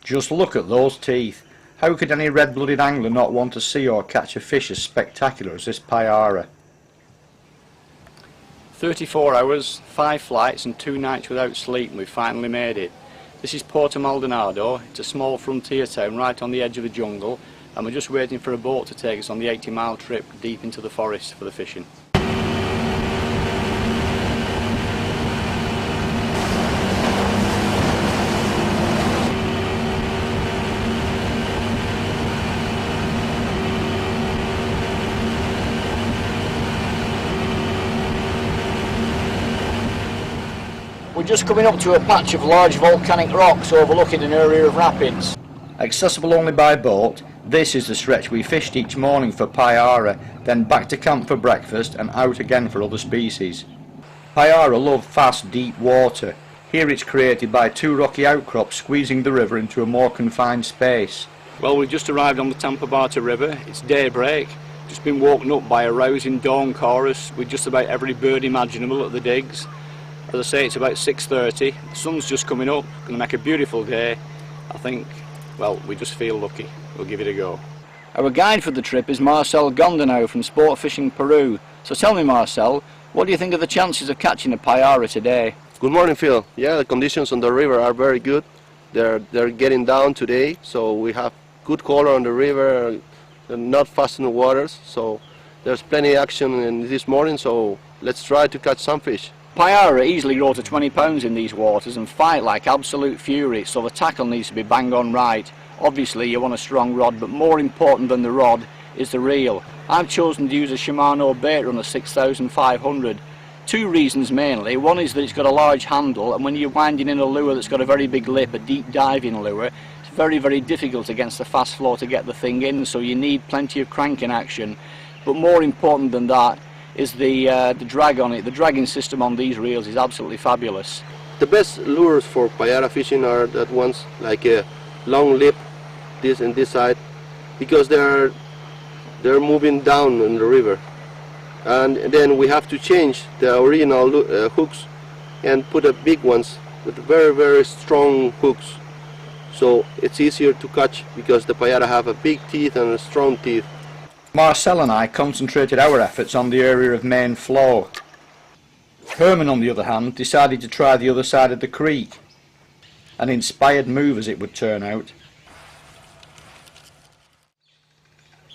Just look at those teeth. How could any red-blooded angler not want to see or catch a fish as spectacular as this Payara? 34 hours, 5 flights and 2 nights without sleep and we finally made it. This is Puerto Maldonado. It's a small frontier town right on the edge of the jungle, and we're just waiting for a boat to take us on the 80-mile trip deep into the forest for the fishing. We're just coming up to a patch of large volcanic rocks overlooking an area of rapids. Accessible only by boat, this is the stretch we fished each morning for Payara, then back to camp for breakfast and out again for other species. Payara love fast, deep water. Here it's created by 2 rocky outcrops squeezing the river into a more confined space. Well, we've just arrived on the Tampabata River. It's daybreak. Just been woken up by a rousing dawn chorus with just about every bird imaginable at the digs. As I say, it's about 6:30. The sun's just coming up. Going to make a beautiful day. I think, well, we just feel lucky. We'll give it a go. Our guide for the trip is Marcel Gondonau from Sport Fishing Peru. So tell me, Marcel, what do you think of the chances of catching a Payara today? Good morning, Phil. Yeah, the conditions on the river are very good. They're getting down today, so we have good color on the river, not fast in the waters. So there's plenty of action in this morning, so let's try to catch some fish. Payara easily grow to 20 pounds in these waters and fight like absolute fury, so the tackle needs to be bang on right. Obviously you want a strong rod, but more important than the rod is the reel. I've chosen to use a Shimano bait runner 6500. 2 reasons mainly. One is that it's got a large handle, and when you're winding in a lure that's got a very big lip, a deep diving lure, it's very, very difficult against the fast flow to get the thing in, so you need plenty of cranking action. But more important than that is the drag on it. The dragging system on these reels is absolutely fabulous. The best lures for Payara fishing are that ones like a long lip, this and this side, because they're moving down in the river, and then we have to change the original hooks and put a big ones with very, very strong hooks, so it's easier to catch because the Payara have a big teeth and strong teeth. Marcel and I concentrated our efforts on the area of main flow. Herman, on the other hand, decided to try the other side of the creek. An inspired move, as it would turn out.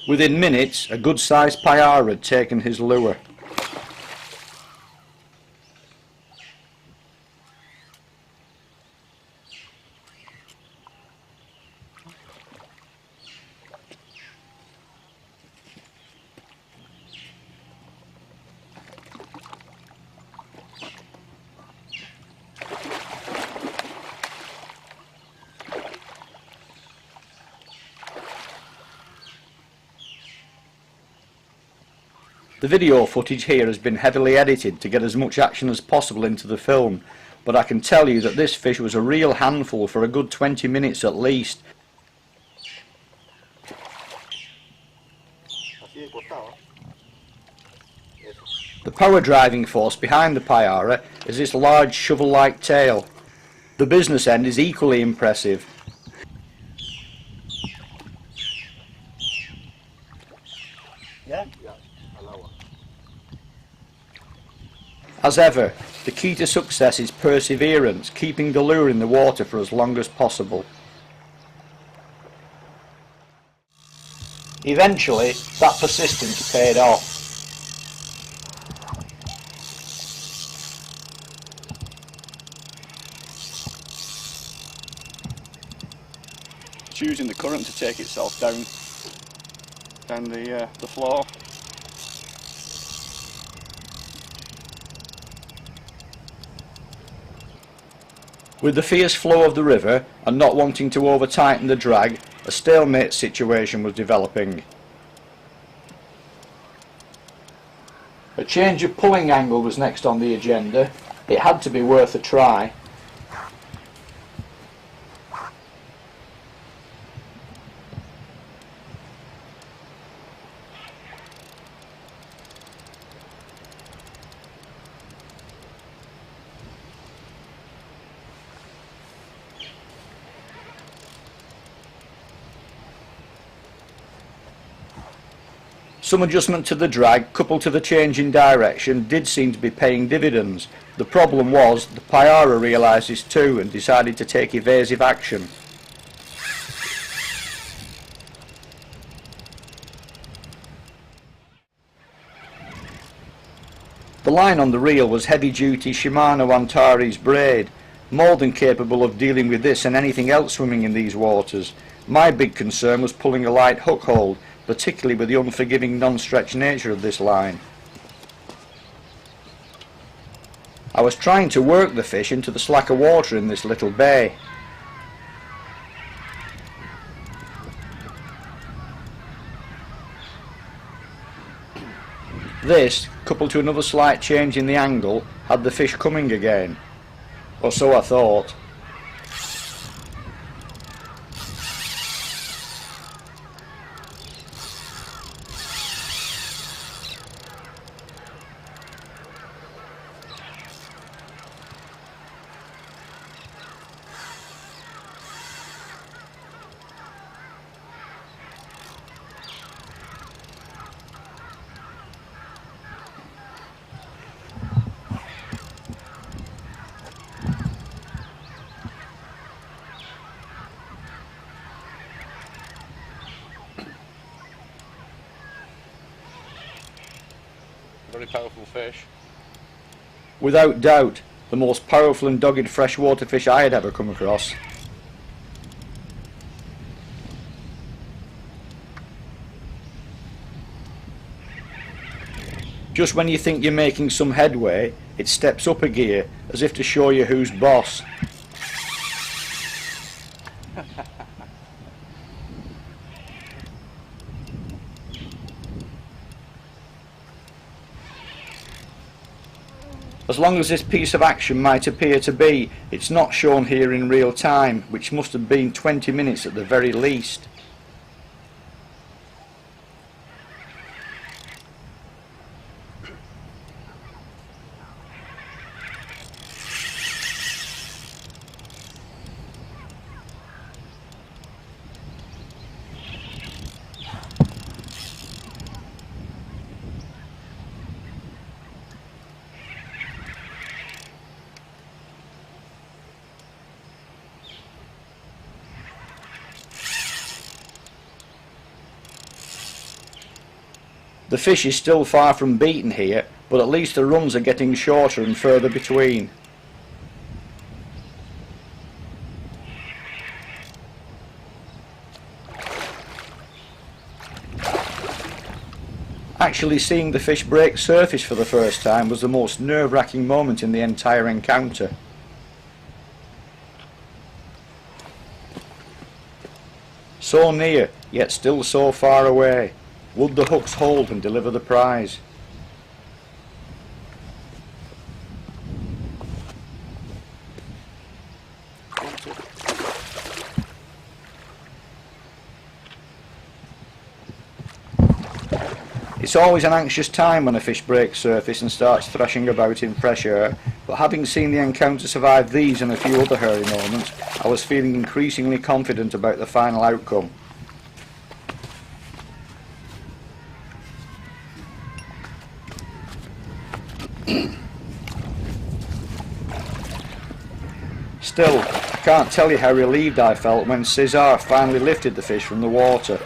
Within minutes, a good-sized Payara had taken his lure. The video footage here has been heavily edited to get as much action as possible into the film, but I can tell you that this fish was a real handful for a good 20 minutes at least. The power driving force behind the Payara is this large shovel-like tail. The business end is equally impressive. As ever, the key to success is perseverance, keeping the lure in the water for as long as possible. Eventually, that persistence paid off. It's using the current to take itself down the floor. With the fierce flow of the river and not wanting to over-tighten the drag, a stalemate situation was developing. A change of pulling angle was next on the agenda. It had to be worth a try. Some adjustment to the drag, coupled to the change in direction, did seem to be paying dividends. The problem was, the Payara realised this too and decided to take evasive action. The line on the reel was heavy-duty Shimano Antares braid, more than capable of dealing with this and anything else swimming in these waters. My big concern was pulling a light hook hold, particularly with the unforgiving non-stretch nature of this line. I was trying to work the fish into the slacker water in this little bay. This, coupled to another slight change in the angle, had the fish coming again. Or so I thought. Very powerful fish. Without doubt, the most powerful and dogged freshwater fish I had ever come across. Just when you think you're making some headway, it steps up a gear, as if to show you who's boss. As long as this piece of action might appear to be, it's not shown here in real time, which must have been 20 minutes at the very least. The fish is still far from beaten here, but at least the runs are getting shorter and further between. Actually seeing the fish break surface for the first time was the most nerve-wracking moment in the entire encounter. So near, yet still so far away. Would the hooks hold and deliver the prize? It's always an anxious time when a fish breaks surface and starts thrashing about in fresh air, but having seen the encounter survive these and a few other hairy moments, I was feeling increasingly confident about the final outcome. Still, I can't tell you how relieved I felt when Cesar finally lifted the fish from the water.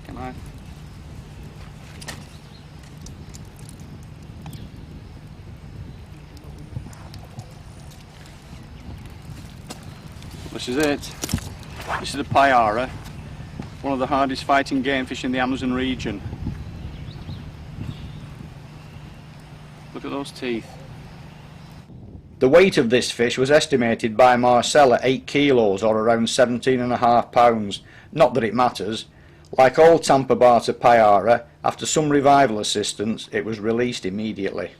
Can I? This is it. This is the Payara, one of the hardest fighting game fish in the Amazon region. Look at those teeth. The weight of this fish was estimated by Marcel at 8 kilos or around 17.5 pounds. Not that it matters. Like all Tampa Bata Payara, after some revival assistance, it was released immediately.